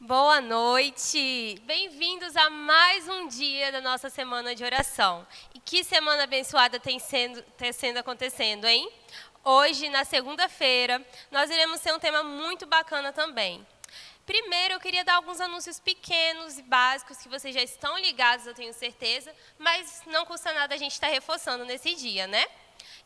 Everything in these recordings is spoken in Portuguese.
Boa noite! Bem-vindos a mais um dia da nossa semana de oração. E que semana abençoada tem sendo acontecendo, hein? Hoje, na segunda-feira, nós iremos ter um tema muito bacana também. Primeiro, eu queria dar alguns anúncios pequenos e básicos que vocês já estão ligados, eu tenho certeza, mas não custa nada a gente estar reforçando nesse dia, né?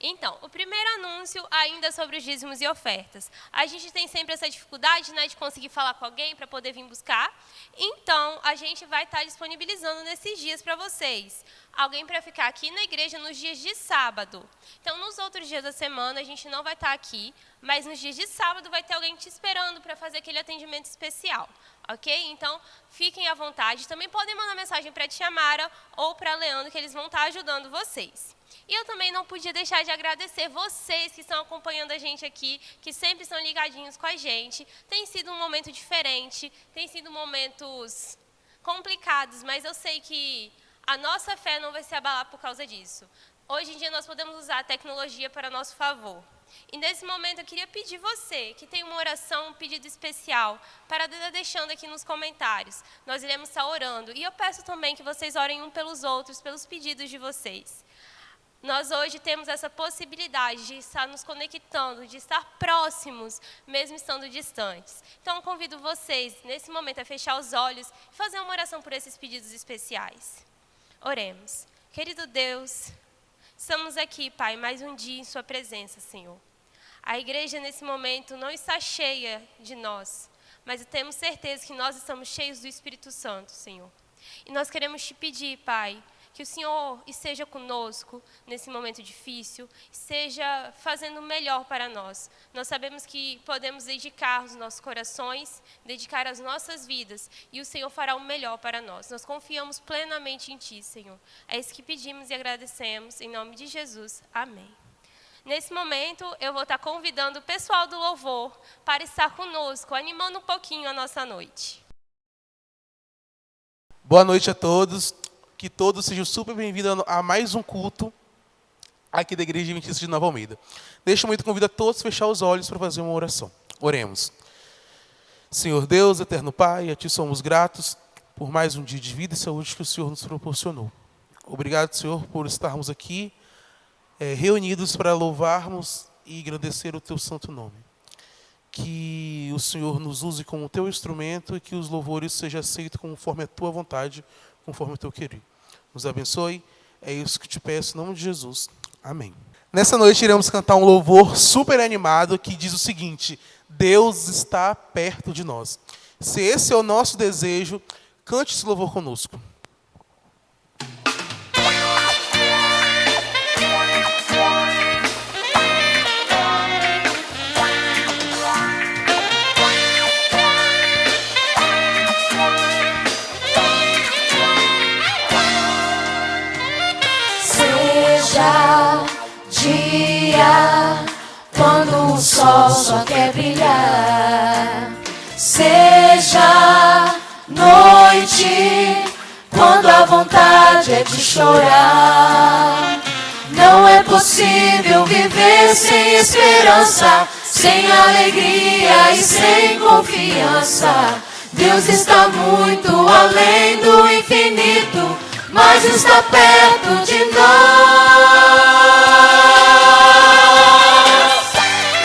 Então, o primeiro anúncio ainda sobre os dízimos e ofertas. A gente tem sempre essa dificuldade, né, de conseguir falar com alguém para poder vir buscar. Então, a gente vai estar disponibilizando nesses dias para vocês. Alguém para ficar aqui na igreja nos dias de sábado. Então, nos outros dias da semana, a gente não vai estar aqui, mas nos dias de sábado vai ter alguém te esperando para fazer aquele atendimento especial. Ok? Então, fiquem à vontade. Também podem mandar mensagem para a Tia Mara ou para a Leandro, que eles vão estar ajudando vocês. E eu também não podia deixar de agradecer vocês que estão acompanhando a gente aqui, que sempre estão ligadinhos com a gente. Tem sido um momento diferente, tem sido momentos complicados, mas eu sei que a nossa fé não vai se abalar por causa disso. Hoje em dia nós podemos usar a tecnologia para nosso favor. E nesse momento eu queria pedir você, que tem uma oração, um pedido especial, para estar deixando aqui nos comentários. Nós iremos estar orando. E eu peço também que vocês orem um pelos outros, pelos pedidos de vocês. Nós hoje temos essa possibilidade de estar nos conectando, de estar próximos, mesmo estando distantes. Então, eu convido vocês, nesse momento, a fechar os olhos e fazer uma oração por esses pedidos especiais. Oremos. Querido Deus, estamos aqui, Pai, mais um dia em Sua presença, Senhor. A igreja, nesse momento, não está cheia de nós, mas temos certeza que nós estamos cheios do Espírito Santo, Senhor. E nós queremos te pedir, Pai, que o Senhor esteja conosco nesse momento difícil, esteja fazendo o melhor para nós. Nós sabemos que podemos dedicar os nossos corações, dedicar as nossas vidas, e o Senhor fará o melhor para nós. Nós confiamos plenamente em Ti, Senhor. É isso que pedimos e agradecemos, em nome de Jesus. Amém. Nesse momento, eu vou estar convidando o pessoal do louvor para estar conosco, animando um pouquinho a nossa noite. Boa noite a todos. Que todos sejam super bem-vindos a mais um culto aqui da Igreja Adventista de Nova Almeida. Deixo muito convido a todos a fechar os olhos para fazer uma oração. Oremos. Senhor Deus, eterno Pai, a Ti somos gratos por mais um dia de vida e saúde que o Senhor nos proporcionou. Obrigado, Senhor, por estarmos aqui reunidos para louvarmos e engrandecer o Teu santo nome. Que o Senhor nos use como o Teu instrumento e que os louvores sejam aceitos conforme a Tua vontade, conforme o Teu querer. Nos abençoe, é isso que te peço, em nome de Jesus. Amém. Nessa noite iremos cantar um louvor super animado que diz o seguinte: Deus está perto de nós. Se esse é o nosso desejo, cante esse louvor conosco. Dia, quando o sol só quer brilhar, seja noite, quando a vontade é de chorar. Não é possível viver sem esperança, sem alegria e sem confiança. Deus está muito além do infinito, mas está perto de nós.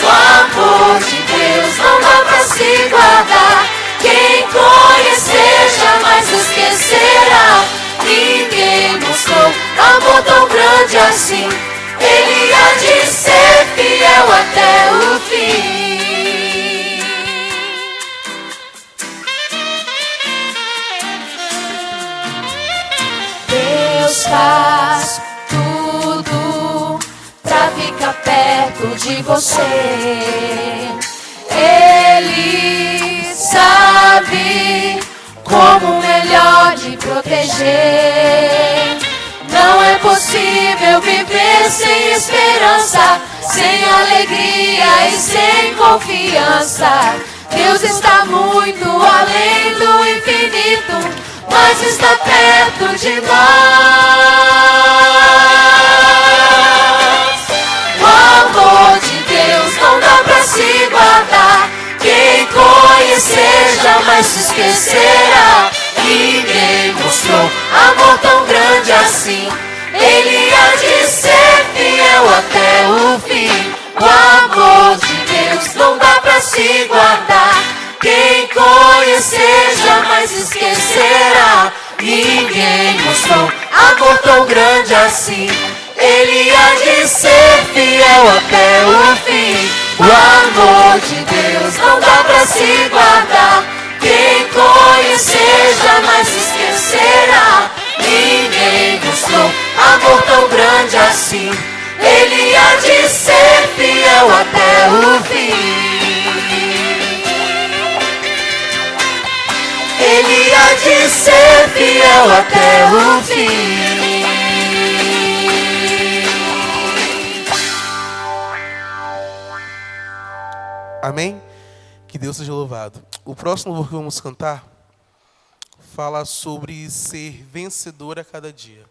O amor de Deus não dá pra se guardar. Quem conhecer jamais esquecerá. Ninguém mostrou amor tão grande assim. Ele há de ser fiel até o fim. Deus faz tudo pra ficar perto de você. Ele sabe como melhor te proteger. Não é possível viver sem esperança, sem alegria e sem confiança. Deus está muito além do infinito, mas está perto de nós. O amor de Deus não dá pra se guardar. Quem conhecer jamais se esquecerá. esquecerá. Ninguém mostrou amor tão grande assim. Ele há de ser fiel até o fim. O amor de Deus não dá pra se guardar. Quem conhecer jamais esquecerá. Ninguém mostrou amor tão grande assim. Ele há de ser fiel até o fim. O amor de Deus não dá pra se guardar. Quem conhecer jamais esquecerá. Ninguém mostrou amor tão grande assim. Ele há de ser fiel até o fim. Ele há de ser fiel até o fim. Amém? Que Deus seja louvado. O próximo louvor que vamos cantar fala sobre ser vencedor a cada dia.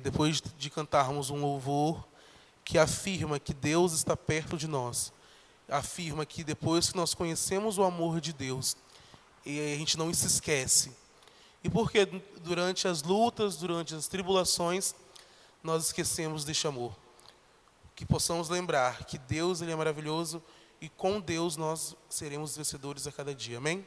Depois de cantarmos um louvor que afirma que Deus está perto de nós, afirma que depois que nós conhecemos o amor de Deus, a gente não se esquece. E porque durante as lutas, durante as tribulações, nós esquecemos deste amor. Que possamos lembrar que Deus ele é maravilhoso e com Deus nós seremos vencedores a cada dia. Amém?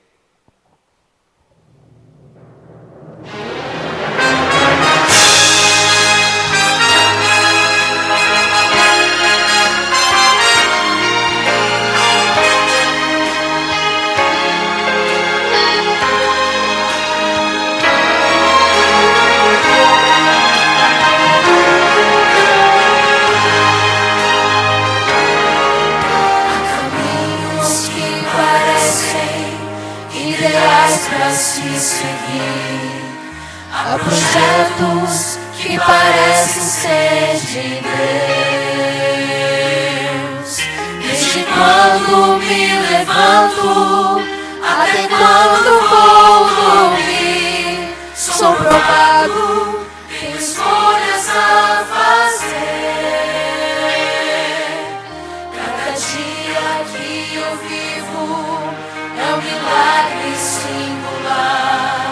Pra se seguir, há projetos que parecem ser de Deus. Desde quando me levanto até quando vou dormir, sou provado, tenho escolhas a fazer. Cada dia que eu vivo é um milagre singular,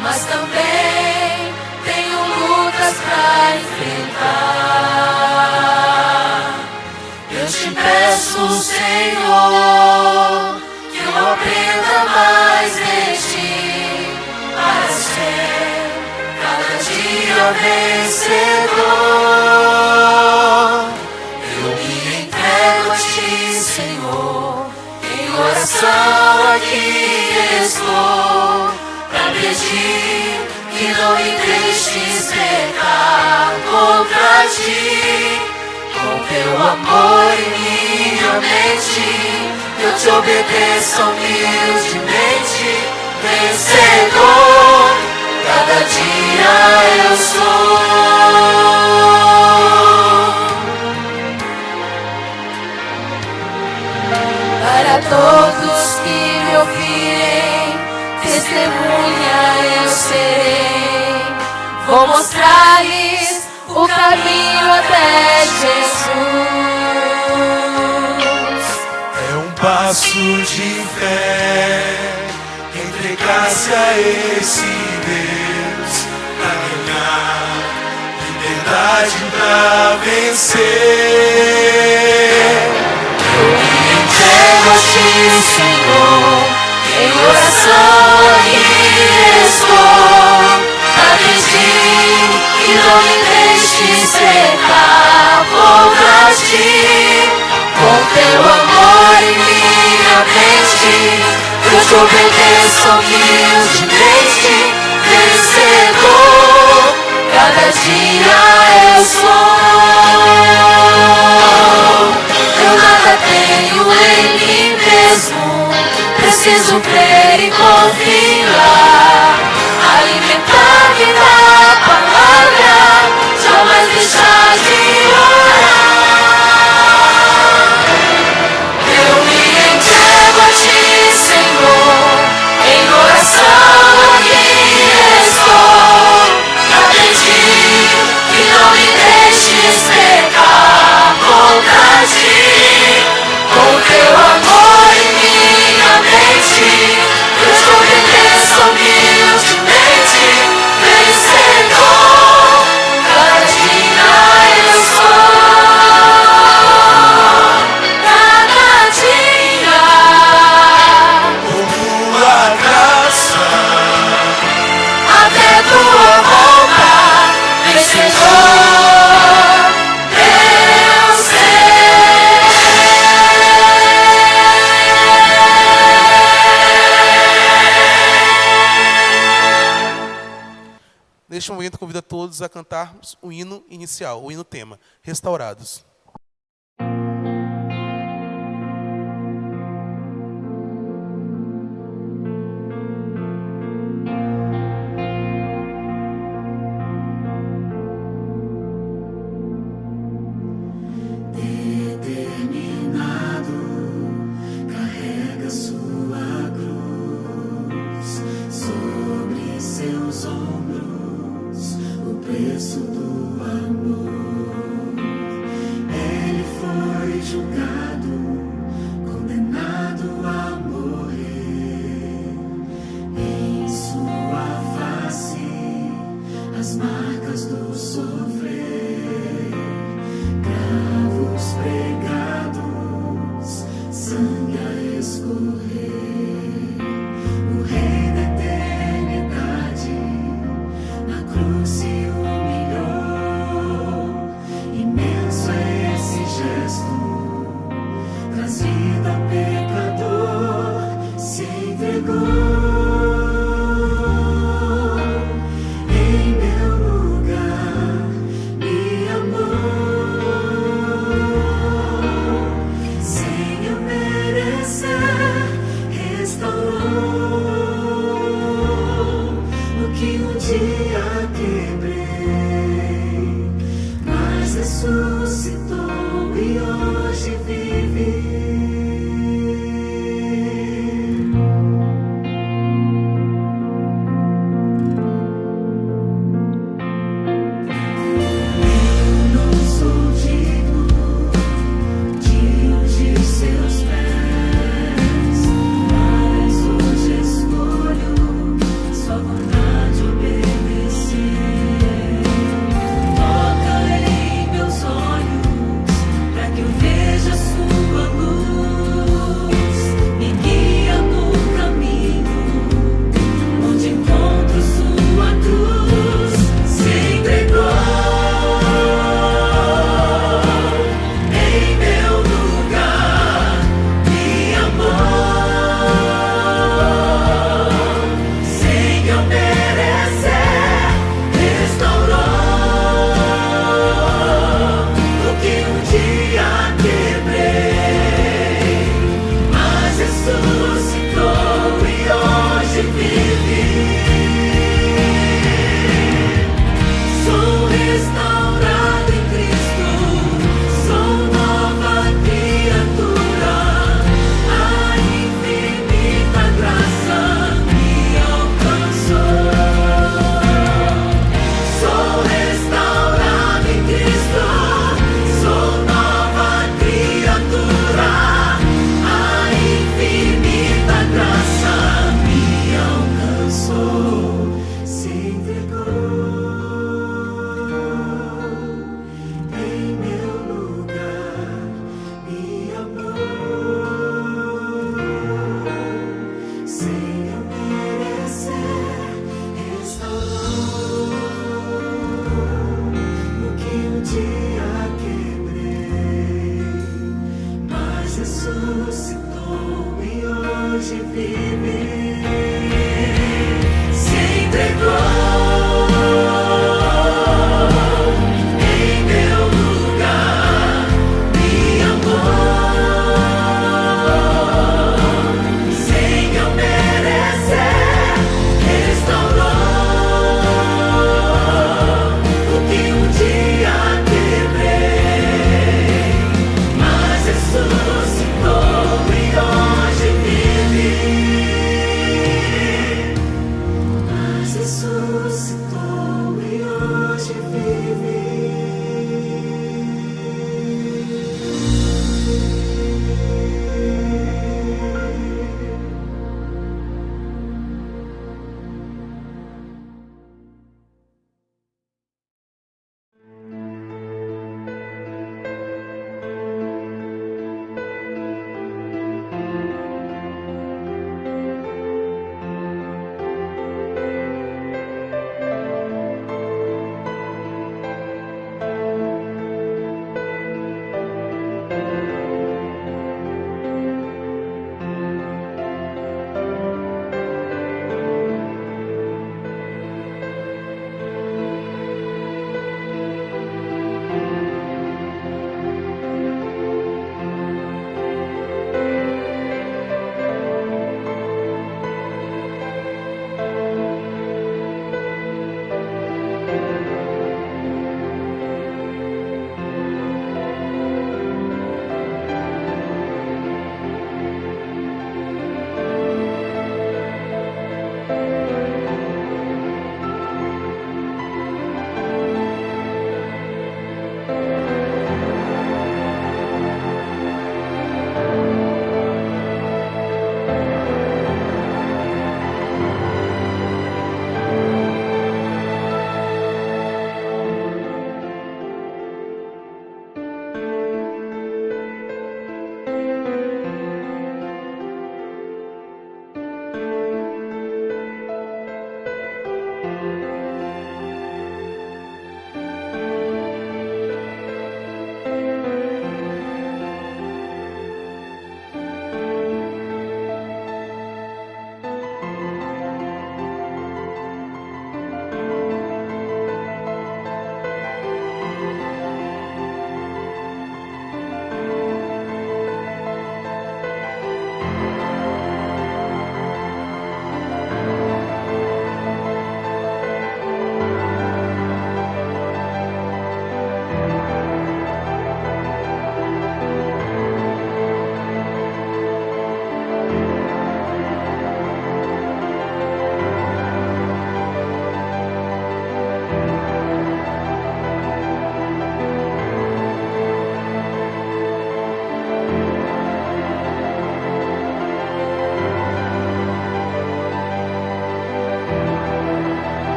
mas também tenho lutas pra enfrentar. Eu te peço, Senhor, que eu aprenda mais de ti, para ser cada dia vencedor. Eu me entrego a ti, Senhor, em oração aqui estou, pra pedir que não me deixes pecar contra ti. Com teu amor em minha mente, eu te obedeço humildemente. Vencedor, cada dia eu sou. Para todos que me ouvirem, testemunha eu serei. Vou mostrar-lhes o caminho até Jesus. É um passo de fé, entregar-se a esse Deus, pra ganhar liberdade, pra vencer. Entrego a ti, Senhor, em oração aqui estou, pra pedir que não me deixes pecar contra ti. Com teu amor em minha mente, eu te obedeço humildemente. Vencedor, cada dia eu sou. Eu nada tenho em mim mesmo, preciso crer e confiar, alimentar-me da palavra, jamais deixar de orar. Eu me entrego a ti, Senhor, em oração aqui estou, pra pedir que não me deixes pecar contra ti. Com teu amor em minha mente, eu te tua vontade, vencedor, eu sei. Neste momento, convido a todos a cantarmos o hino inicial, o hino tema, Restaurados. Sua vontade obedecer.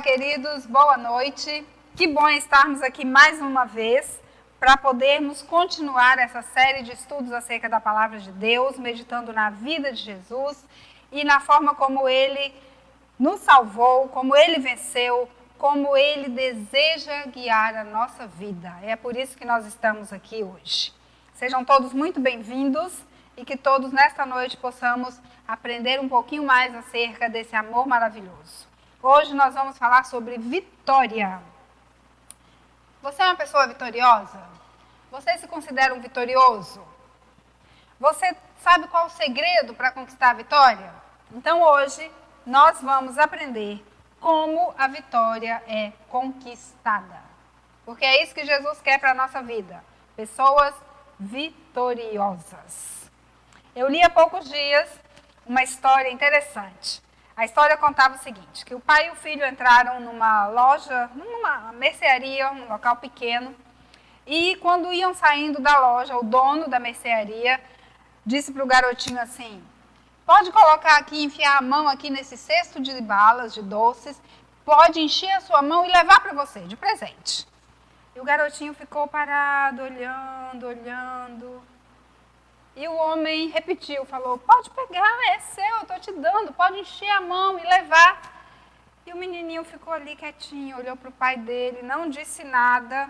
queridos, boa noite. Que bom estarmos aqui mais uma vez para podermos continuar essa série de estudos acerca da Palavra de Deus, meditando na vida de Jesus e na forma como Ele nos salvou, como Ele venceu, como Ele deseja guiar a nossa vida. É por isso que nós estamos aqui hoje. Sejam todos muito bem-vindos e que todos nesta noite possamos aprender um pouquinho mais acerca desse amor maravilhoso. Hoje nós vamos falar sobre vitória. Você é uma pessoa vitoriosa? Você se considera um vitorioso? Você sabe qual é o segredo para conquistar a vitória? Então hoje nós vamos aprender como a vitória é conquistada. Porque é isso que Jesus quer para a nossa vida. Pessoas vitoriosas. Eu li há poucos dias uma história interessante. A história contava o seguinte, que o pai e o filho entraram numa loja, numa mercearia, um local pequeno, e quando iam saindo da loja, o dono da mercearia disse para o garotinho assim, pode colocar aqui, enfiar a mão aqui nesse cesto de balas, de doces, pode encher a sua mão e levar para você, de presente. E o garotinho ficou parado, olhando. E o homem repetiu, falou, pode pegar, é seu, eu estou te dando, pode encher a mão e levar. E o menininho ficou ali quietinho, olhou para o pai dele, não disse nada.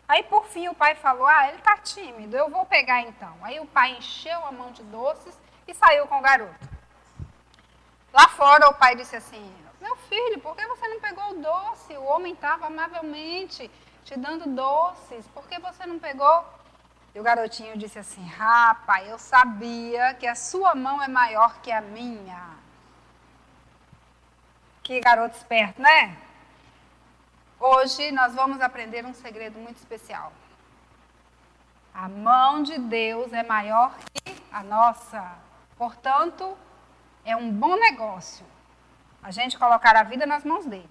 Aí, por fim, o pai falou, ele está tímido, eu vou pegar então. Aí o pai encheu a mão de doces e saiu com o garoto. Lá fora, o pai disse assim, meu filho, por que você não pegou o doce? O homem estava amavelmente te dando doces, por que você não pegou? E o garotinho disse assim, pai, eu sabia que a sua mão é maior que a minha. Que garoto esperto, né? Hoje nós vamos aprender um segredo muito especial. A mão de Deus é maior que a nossa. Portanto, é um bom negócio a gente colocar a vida nas mãos dele.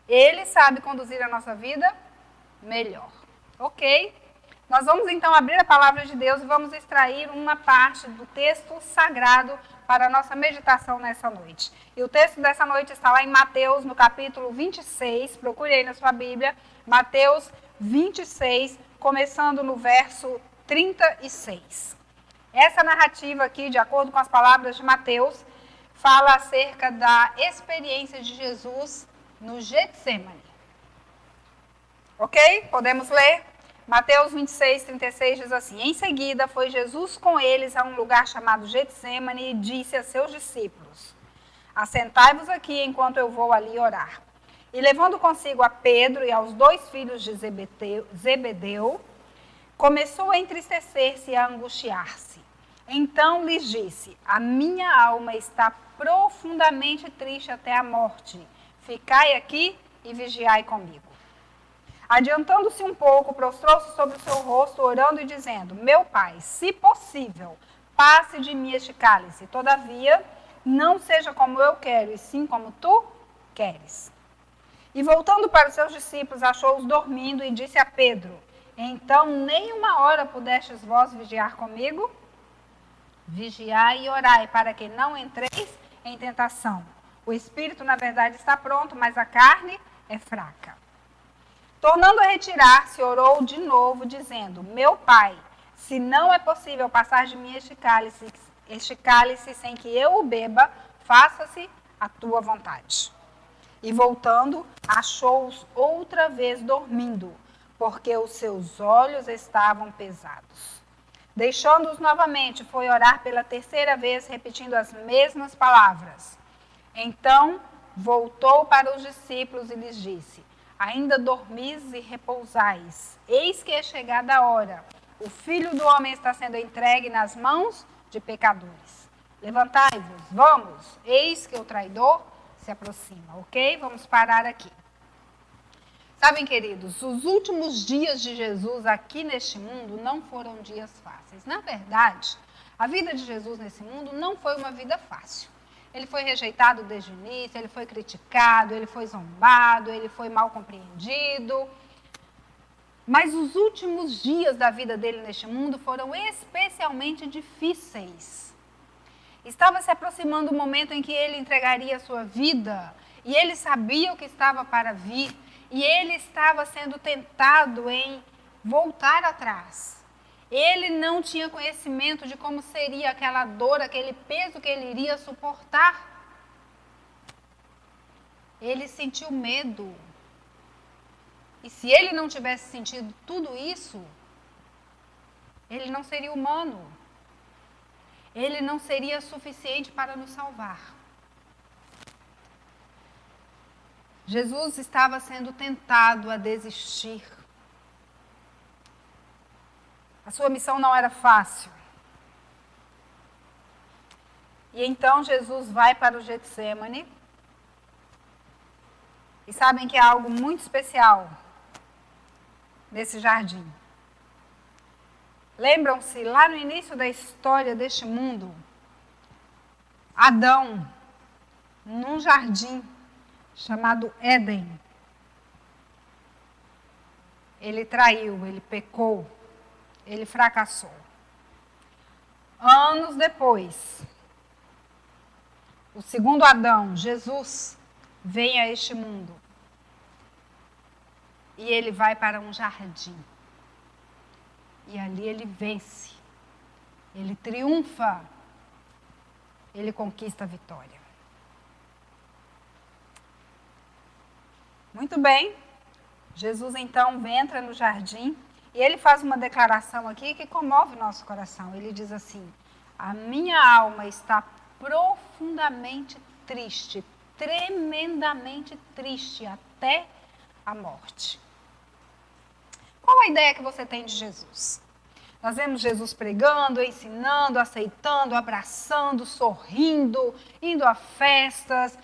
Ele sabe conduzir a nossa vida melhor. Ok? Nós vamos então abrir a palavra de Deus e vamos extrair uma parte do texto sagrado para a nossa meditação nessa noite. E o texto dessa noite está lá em Mateus, no capítulo 26, procure aí na sua Bíblia, Mateus 26, começando no verso 36. Essa narrativa aqui, de acordo com as palavras de Mateus, fala acerca da experiência de Jesus no Getsêmani. Ok? Podemos ler? Mateus 26, 36 diz assim, em seguida foi Jesus com eles a um lugar chamado Getsêmani e disse a seus discípulos, assentai-vos aqui enquanto eu vou ali orar. E levando consigo a Pedro e aos 2 filhos de Zebedeu, começou a entristecer-se e a angustiar-se. Então lhes disse, a minha alma está profundamente triste até a morte. Ficai aqui e vigiai comigo. Adiantando-se um pouco, prostrou-se sobre o seu rosto, orando e dizendo, meu pai, se possível, passe de mim este cálice. Todavia, não seja como eu quero, e sim como tu queres. E voltando para os seus discípulos, achou-os dormindo e disse a Pedro, então nem uma hora pudestes vós vigiar comigo? Vigiai e orai, para que não entreis em tentação. O espírito, na verdade, está pronto, mas a carne é fraca. Tornando a retirar-se, orou de novo, dizendo, meu pai, se não é possível passar de mim este cálice sem que eu o beba, faça-se a tua vontade. E voltando, achou-os outra vez dormindo, porque os seus olhos estavam pesados. Deixando-os novamente, foi orar pela terceira vez, repetindo as mesmas palavras. Então, voltou para os discípulos e lhes disse, ainda dormis e repousais. Eis que é chegada a hora. O Filho do Homem está sendo entregue nas mãos de pecadores. Levantai-vos, vamos. Eis que o traidor se aproxima. Ok? Vamos parar aqui. Sabem, queridos, os últimos dias de Jesus aqui neste mundo não foram dias fáceis. Na verdade, a vida de Jesus nesse mundo não foi uma vida fácil. Ele foi rejeitado desde o início, ele foi criticado, ele foi zombado, ele foi mal compreendido. Mas os últimos dias da vida dele neste mundo foram especialmente difíceis. Estava se aproximando o momento em que ele entregaria a sua vida e ele sabia o que estava para vir, e ele estava sendo tentado em voltar atrás. Ele não tinha conhecimento de como seria aquela dor, aquele peso que ele iria suportar. Ele sentiu medo. E se ele não tivesse sentido tudo isso, ele não seria humano. Ele não seria suficiente para nos salvar. Jesus estava sendo tentado a desistir. A sua missão não era fácil. E então Jesus vai para o Getsemane. E sabem que há algo muito especial nesse jardim. Lembram-se, lá no início da história deste mundo, Adão, num jardim chamado Éden, ele traiu, ele pecou, ele fracassou. Anos depois, o segundo Adão, Jesus, vem a este mundo. E ele vai para um jardim. E ali ele vence. Ele triunfa. Ele conquista a vitória. Muito bem. Jesus então entra no jardim e ele faz uma declaração aqui que comove o nosso coração. Ele diz assim: a minha alma está profundamente triste, tremendamente triste até a morte. Qual a ideia que você tem de Jesus? Nós vemos Jesus pregando, ensinando, aceitando, abraçando, sorrindo, indo a festas.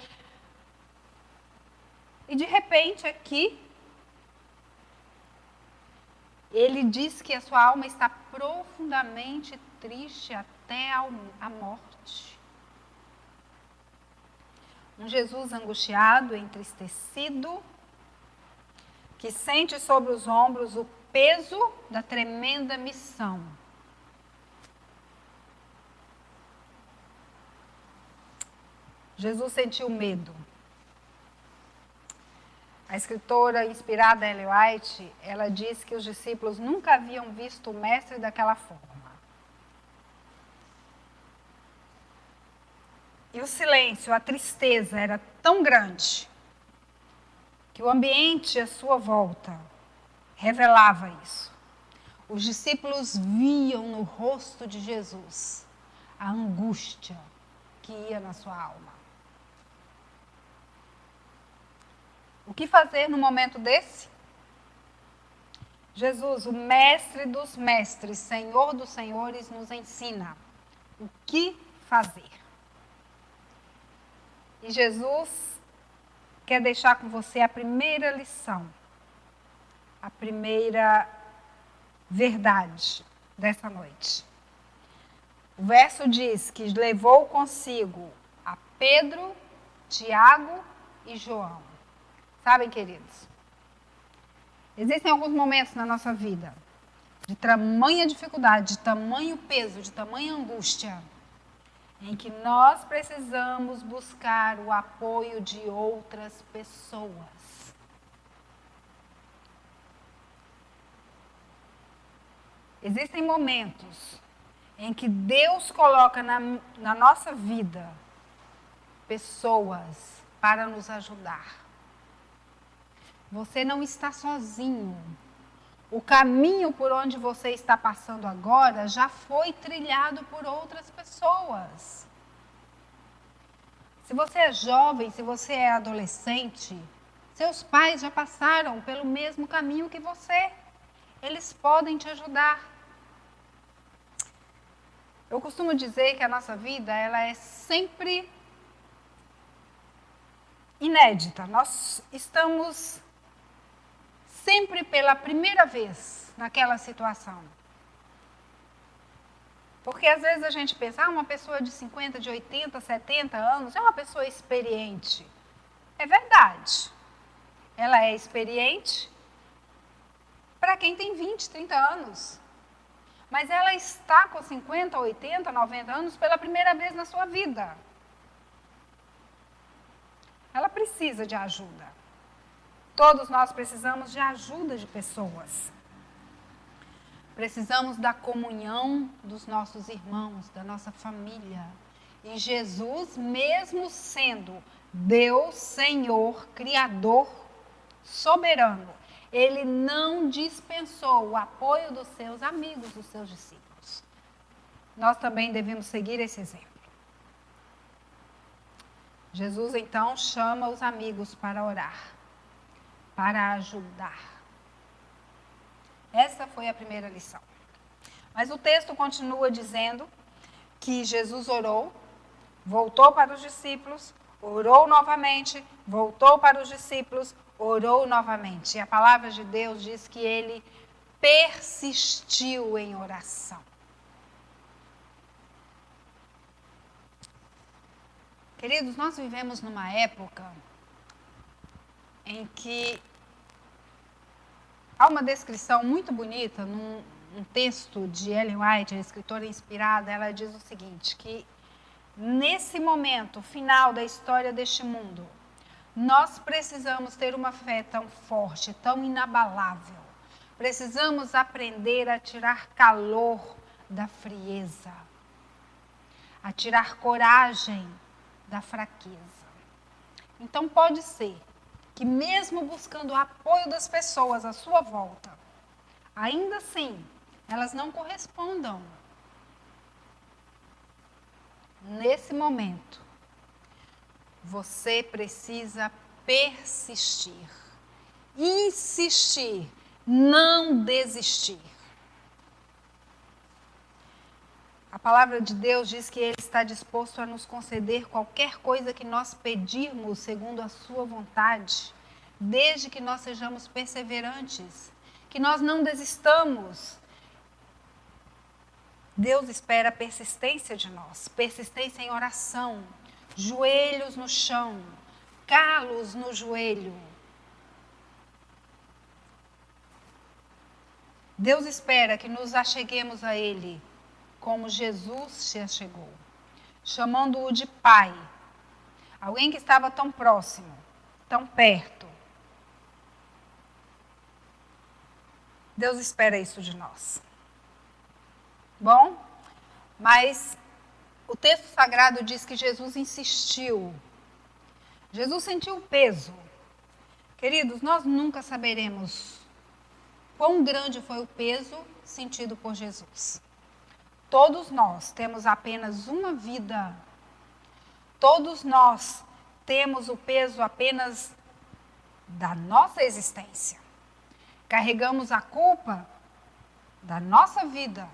E de repente aqui, ele diz que a sua alma está profundamente triste até a morte. Um Jesus angustiado, entristecido, que sente sobre os ombros o peso da tremenda missão. Jesus sentiu medo. A escritora inspirada Ellen White, ela diz que os discípulos nunca haviam visto o mestre daquela forma. E o silêncio, a tristeza era tão grande que o ambiente à sua volta revelava isso. Os discípulos viam no rosto de Jesus a angústia que ia na sua alma. O que fazer no momento desse? Jesus, o mestre dos mestres, Senhor dos senhores, nos ensina o que fazer. E Jesus quer deixar com você a primeira lição, a primeira verdade dessa noite. O verso diz que levou consigo a Pedro, Tiago e João. Sabem, queridos, existem alguns momentos na nossa vida de tamanha dificuldade, de tamanho peso, de tamanha angústia, em que nós precisamos buscar o apoio de outras pessoas. Existem momentos em que Deus coloca na nossa vida pessoas para nos ajudar. Você não está sozinho. O caminho por onde você está passando agora já foi trilhado por outras pessoas. Se você é jovem, se você é adolescente, seus pais já passaram pelo mesmo caminho que você. Eles podem te ajudar. Eu costumo dizer que a nossa vida, ela é sempre inédita. Nós estamos sempre pela primeira vez naquela situação. Porque às vezes a gente pensa, uma pessoa de 50, de 80, 70 anos é uma pessoa experiente. É verdade. Ela é experiente para quem tem 20, 30 anos. Mas ela está com 50, 80, 90 anos pela primeira vez na sua vida. ela precisa de ajuda. Todos nós precisamos de ajuda de pessoas. Precisamos da comunhão dos nossos irmãos, da nossa família. E Jesus, mesmo sendo Deus, Senhor, Criador, soberano, Ele não dispensou o apoio dos seus amigos, dos seus discípulos. Nós também devemos seguir esse exemplo. Jesus, então, chama os amigos para orar, para ajudar. Essa foi a primeira lição. Mas o texto continua dizendo que Jesus orou, voltou para os discípulos, orou novamente, voltou para os discípulos, orou novamente. E a palavra de Deus diz que ele persistiu em oração. Queridos, nós vivemos numa época em que há uma descrição muito bonita, num texto de Ellen White, a escritora inspirada, ela diz o seguinte, que nesse momento final da história deste mundo, nós precisamos ter uma fé tão forte, tão inabalável. Precisamos aprender a tirar calor da frieza, a tirar coragem da fraqueza. Então pode ser que mesmo buscando o apoio das pessoas à sua volta, ainda assim, elas não correspondam. Nesse momento, você precisa persistir, insistir, não desistir. A palavra de Deus diz que Ele está disposto a nos conceder qualquer coisa que nós pedirmos segundo a sua vontade, desde que nós sejamos perseverantes, que nós não desistamos. Deus espera persistência de nós, persistência em oração, joelhos no chão, calos no joelho. Deus espera que nos acheguemos a Ele, como Jesus se achegou, chamando-o de Pai. Alguém que estava tão próximo, tão perto. Deus espera isso de nós. Bom, mas o texto sagrado diz que Jesus insistiu. Jesus sentiu o peso. Queridos, nós nunca saberemos quão grande foi o peso sentido por Jesus. Todos nós temos apenas uma vida. Todos nós temos o peso apenas da nossa existência. Carregamos a culpa da nossa vida.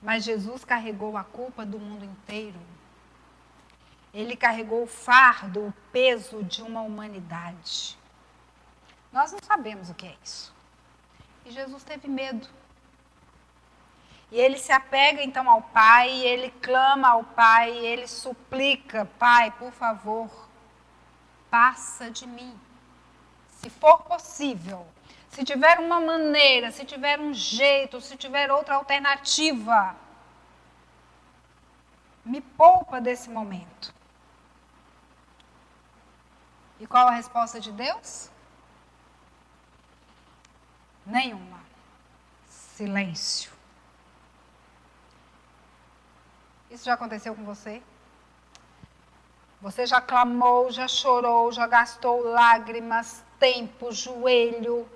Mas Jesus carregou a culpa do mundo inteiro. Ele carregou o fardo, o peso de uma humanidade. Nós não sabemos o que é isso. E Jesus teve medo. E ele se apega então ao Pai, ele clama ao Pai, ele suplica, Pai, por favor, passa de mim. Se for possível, se tiver uma maneira, se tiver um jeito, se tiver outra alternativa, me poupa desse momento. E qual a resposta de Deus? Nenhuma. Silêncio. Isso já aconteceu com você? Você já clamou, já chorou, já gastou lágrimas, tempo, joelho.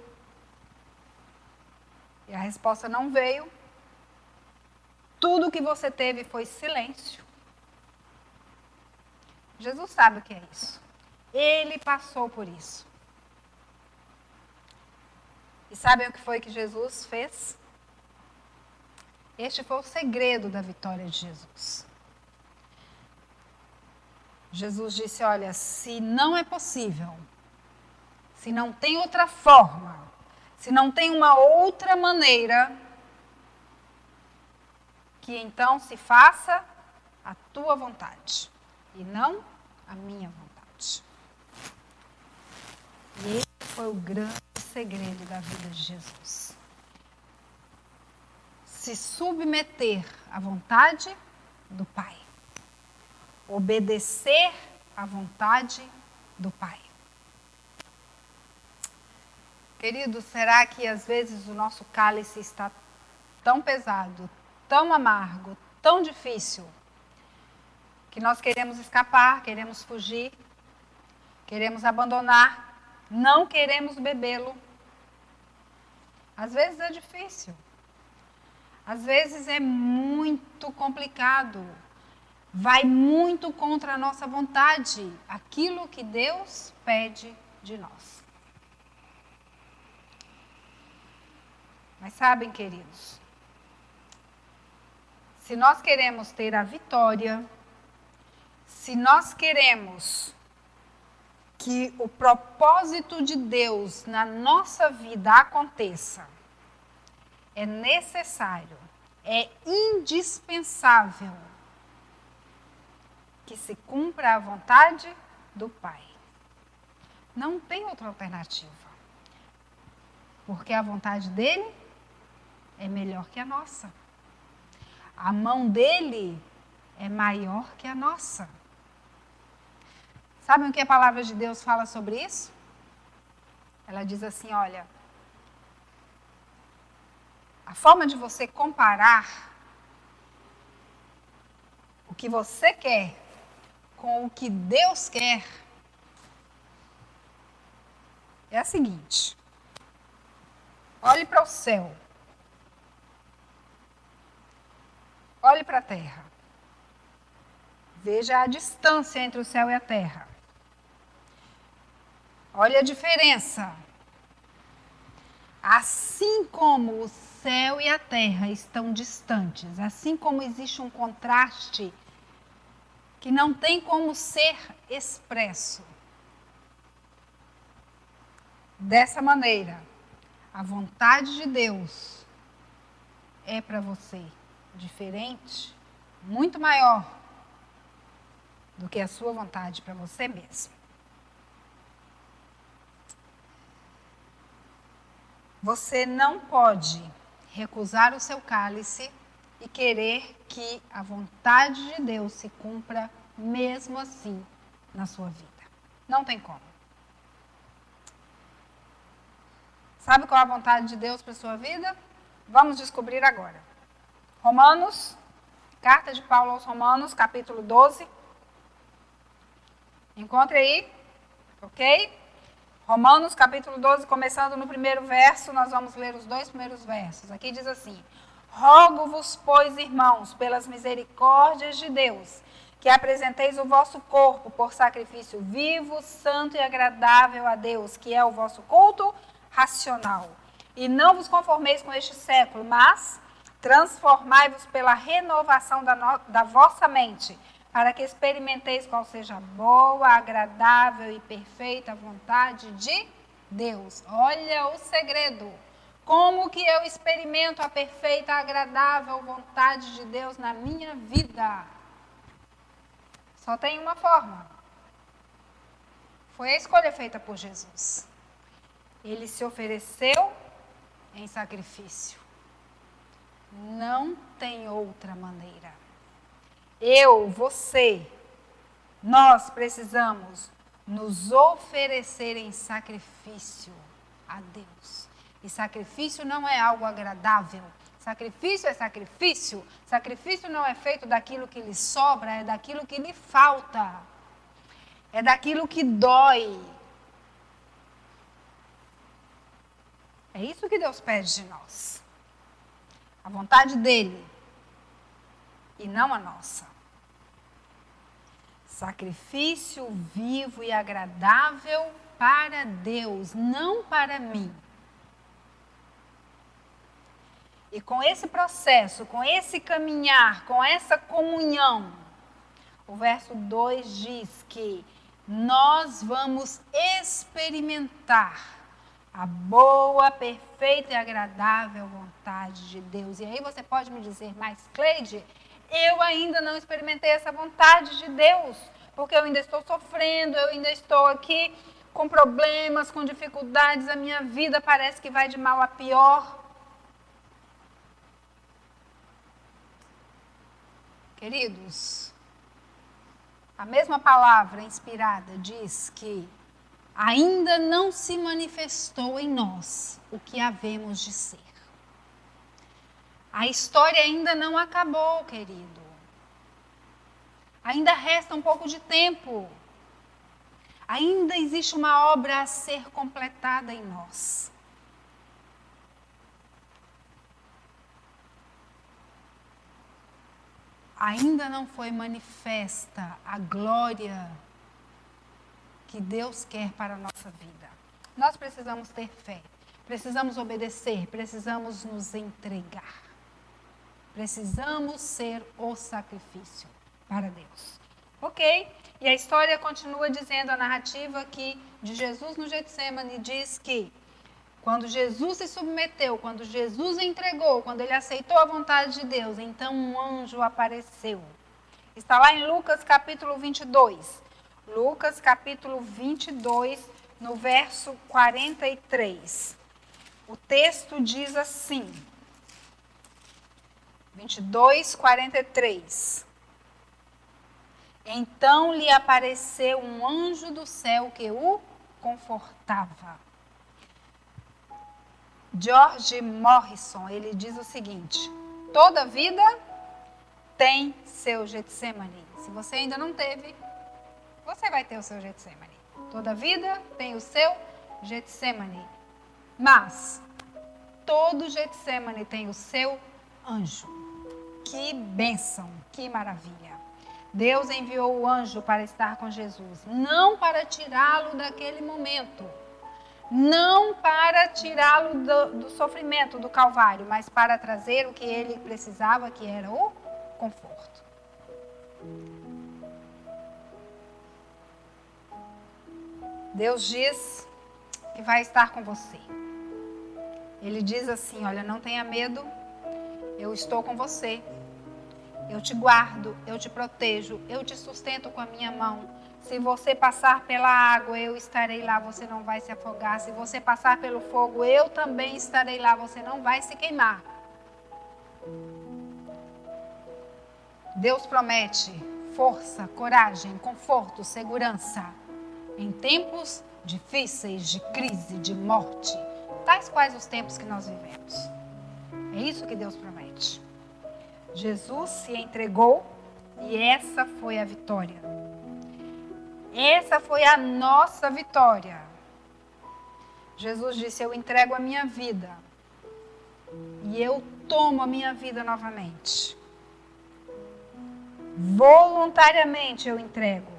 E a resposta não veio. Tudo que você teve foi silêncio. Jesus sabe o que é isso. Ele passou por isso. E sabem o que foi que Jesus fez? Este foi o segredo da vitória de Jesus. Jesus disse, olha, se não é possível, se não tem outra forma, se não tem uma outra maneira, que então se faça a tua vontade e não a minha vontade. E esse foi o grande segredo da vida de Jesus. Se submeter à vontade do Pai. obedecer à vontade do Pai. Querido, será que às vezes o nosso cálice está tão pesado, tão amargo, tão difícil, que nós queremos escapar, queremos fugir, queremos abandonar, não queremos bebê-lo? Às vezes é difícil, às vezes é muito complicado, vai muito contra a nossa vontade, aquilo que Deus pede de nós. Mas sabem, queridos, se nós queremos ter a vitória, se nós queremos que o propósito de Deus na nossa vida aconteça, é necessário, é indispensável que se cumpra a vontade do Pai. Não tem outra alternativa. Porque a vontade dele é melhor que a nossa. A mão dele é maior que a nossa. Sabem o que a palavra de Deus fala sobre isso? Ela diz assim, olha, a forma de você comparar o que você quer com o que Deus quer é a seguinte. Olhe para o céu. Olhe para a terra. Veja a distância entre o céu e a terra. Olhe a diferença. Assim como o céu e a terra estão distantes, assim como existe um contraste que não tem como ser expresso. Dessa maneira, a vontade de Deus é para você diferente, muito maior do que a sua vontade para você mesmo. Você não pode recusar o seu cálice e querer que a vontade de Deus se cumpra mesmo assim na sua vida. Não tem como. Sabe qual é a vontade de Deus para a sua vida? Vamos descobrir agora. Romanos, carta de Paulo aos Romanos, capítulo 12. Encontre aí, ok? Romanos, capítulo 12, começando no primeiro verso, nós vamos ler os 2 primeiros versos. Aqui diz assim: Rogo-vos, pois, irmãos, pelas misericórdias de Deus, que apresenteis o vosso corpo por sacrifício vivo, santo e agradável a Deus, que é o vosso culto racional. E não vos conformeis com este século, mas transformai-vos pela renovação da vossa mente, para que experimenteis qual seja a boa, agradável e perfeita vontade de Deus. Olha o segredo. Como que eu experimento a perfeita, agradável vontade de Deus na minha vida? Só tem uma forma. Foi a escolha feita por Jesus. Ele se ofereceu em sacrifício. Não tem outra maneira. Eu, você, nós precisamos nos oferecer em sacrifício a Deus. E sacrifício não é algo agradável. Sacrifício é sacrifício. Sacrifício não é feito daquilo que lhe sobra, é daquilo que lhe falta. É daquilo que dói. É isso que Deus pede de nós. A vontade dele e não a nossa. Sacrifício vivo e agradável para Deus, não para mim. E com esse processo, com esse caminhar, com essa comunhão, o verso 2 diz que nós vamos experimentar a boa, perfeita e agradável vontade de Deus. E aí você pode me dizer, mas Cleide, eu ainda não experimentei essa vontade de Deus, porque eu ainda estou sofrendo, eu ainda estou aqui com problemas, com dificuldades, a minha vida parece que vai de mal a pior. Queridos, A mesma palavra inspirada diz que ainda não se manifestou em nós o que havemos de ser. A história ainda não acabou, querido. Ainda resta um pouco de tempo. Ainda existe uma obra a ser completada em nós. Ainda não foi manifesta a glória que Deus quer para a nossa vida. Nós precisamos ter fé, precisamos obedecer, precisamos nos entregar. Precisamos ser o sacrifício para Deus. Ok? E a história continua dizendo, a narrativa aqui de Jesus no Getsemane diz que quando Jesus se submeteu, quando Jesus entregou, quando ele aceitou a vontade de Deus, então um anjo apareceu. Está lá em Lucas capítulo 22. Lucas capítulo 22, no verso 43. O texto diz assim, 22, 43. Então lhe apareceu um anjo do céu que o confortava. George Morrison, ele diz o seguinte: toda vida tem seu Getsemane. Se você ainda não teve, você vai ter o seu Getsemane. Toda vida tem o seu Getsemane. Mas todo Getsemane tem o seu anjo. Que bênção, que maravilha. Deus enviou o anjo para estar com Jesus, não para tirá-lo daquele momento, não para tirá-lo do sofrimento do Calvário, mas para trazer o que ele precisava, que era o conforto. Deus diz que vai estar com você. Ele diz assim, olha, não tenha medo, eu estou com você. Eu te guardo, eu te protejo, eu te sustento com a minha mão. Se você passar pela água, eu estarei lá, você não vai se afogar. Se você passar pelo fogo, eu também estarei lá, você não vai se queimar. Deus promete força, coragem, conforto, segurança em tempos difíceis de crise, de morte, tais quais os tempos que nós vivemos. É isso que Deus promete. Jesus se entregou e essa foi a vitória. Essa foi a nossa vitória. Jesus disse, eu entrego a minha vida e eu tomo a minha vida novamente. Voluntariamente eu entrego.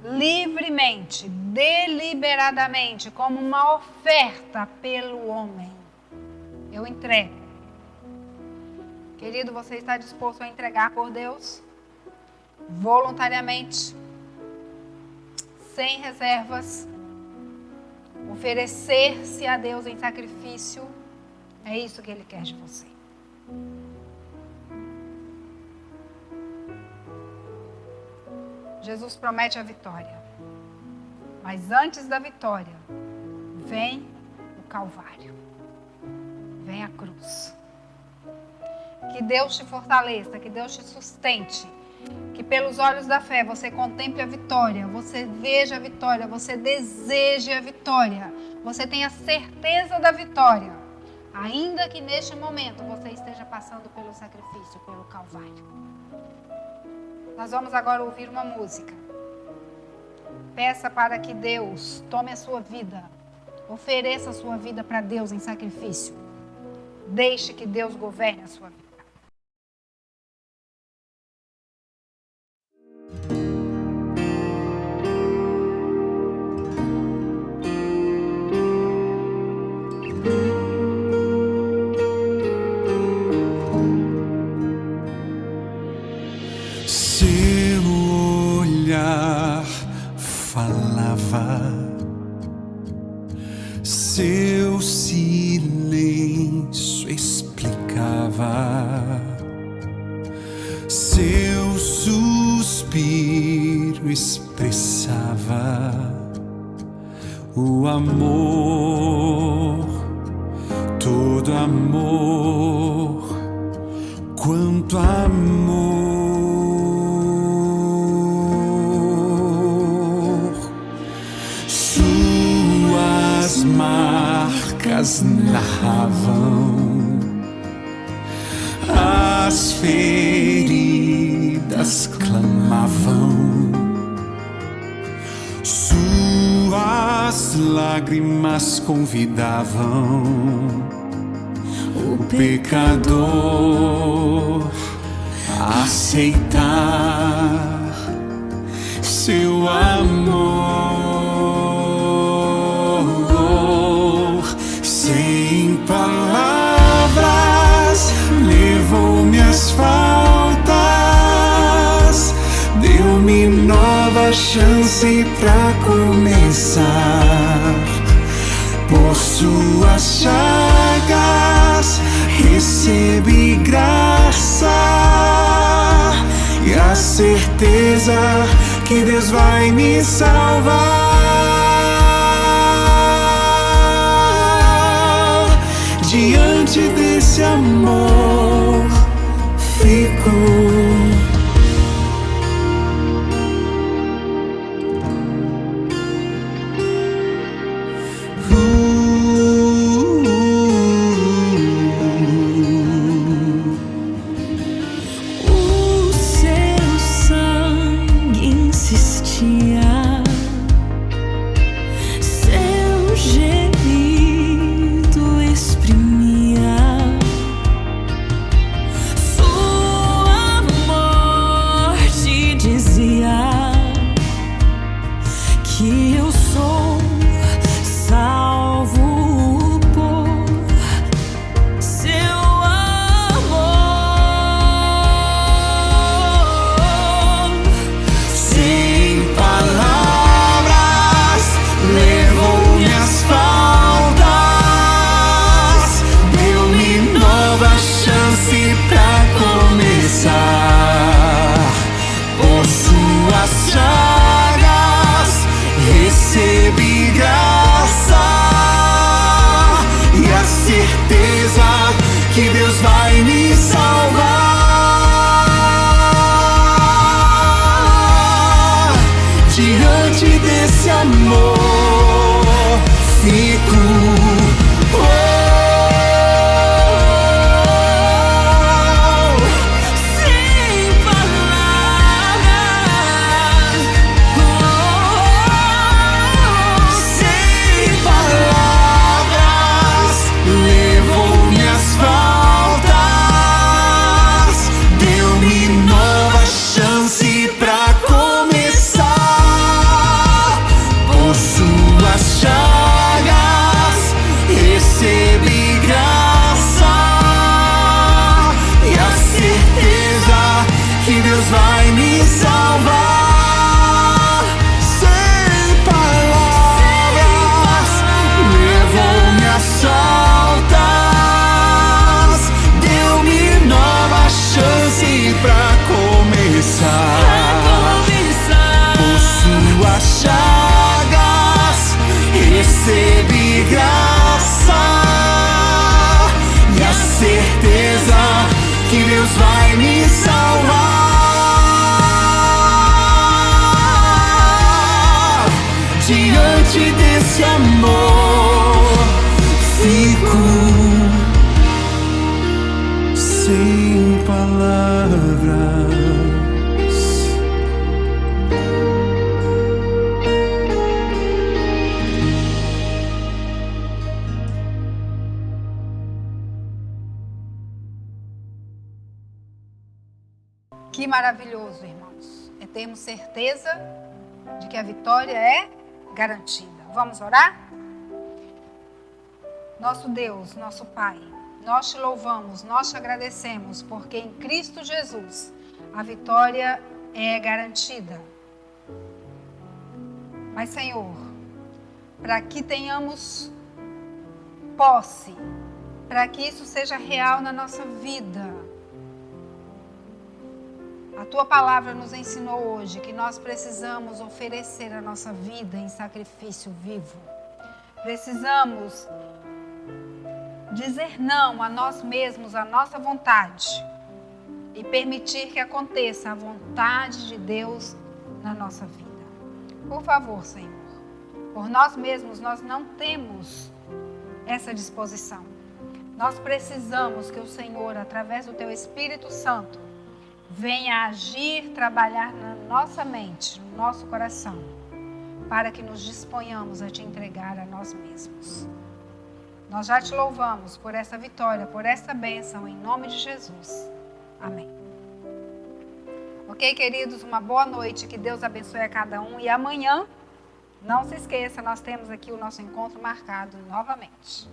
Livremente, deliberadamente, como uma oferta pelo homem. Eu entrego. Querido, você está disposto a entregar por Deus? Voluntariamente, sem reservas, oferecer-se a Deus em sacrifício, é isso que Ele quer de você. Jesus promete a vitória, mas antes da vitória, vem o Calvário, vem a cruz. Que Deus te fortaleça, que Deus te sustente, que pelos olhos da fé você contemple a vitória, você veja a vitória, você deseje a vitória, você tenha certeza da vitória, ainda que neste momento você esteja passando pelo sacrifício, pelo Calvário. Nós vamos agora ouvir uma música. Peça para que Deus tome a sua vida, ofereça a sua vida para Deus em sacrifício. Deixe que Deus governe a sua vida. Seu olhar falava, seu silêncio explicava, seu suspiro expressava o amor, todo amor, quanto amor. Escrituras narravam, as feridas clamavam, suas lágrimas convidavam o pecador a aceitar seu amor. Sem palavras levou-me as faltas, deu-me nova chance pra começar. Por suas chagas recebi graça e a certeza que Deus vai me salvar. Diante desse amor fico. Que Deus vai me salvar. Diante desse amor fico. Sem palavras, sem palavras, levou-me as faltas, deu-me nova chance pra começar. Por suas chagas recebi graça e a certeza que Deus vai me salvar. Sem palavras, levou-me as faltas, deu-me nova chance pra começar. Por suas chagas recebi graça e a certeza que Deus vai me salvar. Diante desse amor fico sem palavras. Que maravilhoso, irmãos. É termos certeza de que a vitória é garantida. Vamos orar? Nosso Deus, nosso Pai, nós te louvamos, nós te agradecemos, porque em Cristo Jesus a vitória é garantida. Mas, Senhor, para que tenhamos posse, para que isso seja real na nossa vida, a Tua palavra nos ensinou hoje que nós precisamos oferecer a nossa vida em sacrifício vivo. Precisamos dizer não a nós mesmos, à nossa vontade, e permitir que aconteça a vontade de Deus na nossa vida. Por favor, Senhor, por nós mesmos nós não temos essa disposição. Nós precisamos que o Senhor, através do Teu Espírito Santo, venha agir, trabalhar na nossa mente, no nosso coração, para que nos disponhamos a Te entregar a nós mesmos. Nós já Te louvamos por essa vitória, por essa bênção, em nome de Jesus. Amém. Ok, queridos? Uma boa noite, que Deus abençoe a cada um. E amanhã, não se esqueça, nós temos aqui o nosso encontro marcado novamente.